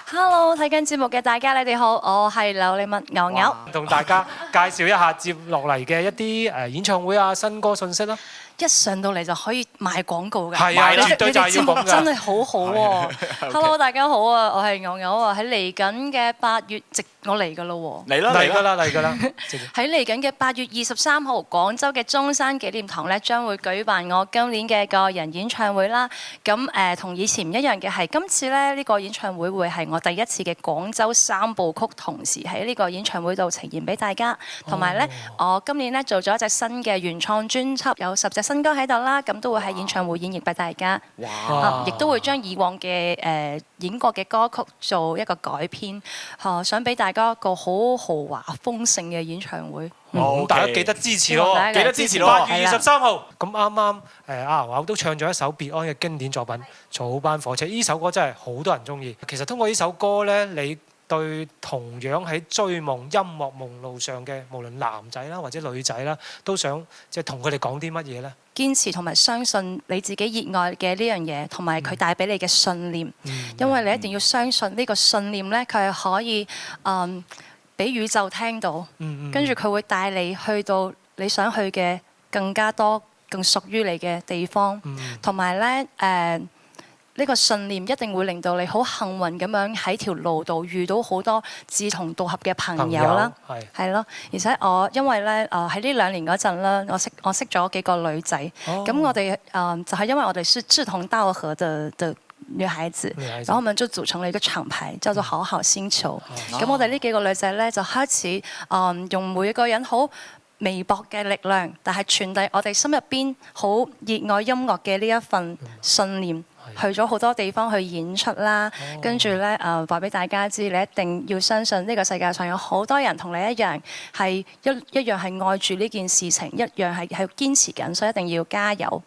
Hello， 睇緊節目嘅大家，你哋好，我係劉麗蜜牛牛，同大家介紹一下接落嚟嘅一啲演唱會啊、新歌信息啦。一上到嚟就可以賣廣告㗎，係啊，絕對就係要講㗎。真係好好喎。Hello， 大家好啊，我係牛牛啊，喺嚟緊嘅8月我嚟㗎咯喎，嚟㗎啦，喺嚟緊嘅8月23號，廣州嘅中山紀念堂咧將會舉辦我今年嘅個人演唱會啦。咁同以前唔一樣嘅係，今次咧呢個演唱會會係我第一次嘅廣州3部曲同時喺呢個演唱會度呈現俾大家。同埋咧，我今年咧做咗一隻新嘅原創專輯，有10隻新歌喺度啦，咁都會喺演唱會演繹俾大家。亦都會將以往嘅演過嘅歌曲做一個改編，想俾大家一個好豪華豐盛嘅演唱會。大家記得支持咯，記得支持咯。8月23號，咁啱啱阿牛都唱咗一首別安嘅經典作品《草班火車》，呢首歌真係好多人中意。其實通過呢首歌咧，你對同樣喺追夢音樂夢路上嘅無論男仔啦或者女仔啦，都想即係同佢哋講啲乜嘢咧？堅持同埋相信你自己熱愛嘅呢樣嘢，同埋佢帶俾你嘅信念。因為你一定要相信呢個信念咧，佢係可以俾宇宙聽到，跟住佢會帶你去到你想去嘅更加多、更屬於你嘅地方。同埋咧呢個信念一定會令到你好幸運咁樣喺條路度遇到好多志同道合嘅朋友啦，係咯。而且我因為咧喺呢2年嗰陣啦，我識咗幾個女仔，咁我哋就係因為我哋是志同道合的女孩子，然後我們就組成了一個廠牌，叫做好好星球。咁我哋呢幾個女仔咧就開始用每一個人好微薄嘅力量，但係傳遞我哋心入邊好熱愛音樂嘅呢一份信念。去咗好多地方去演出啦，跟住咧話俾大家知，你一定要相信呢個世界上有好多人同你一樣，係一樣係愛住呢件事情，一樣係堅持緊，所以一定要加油。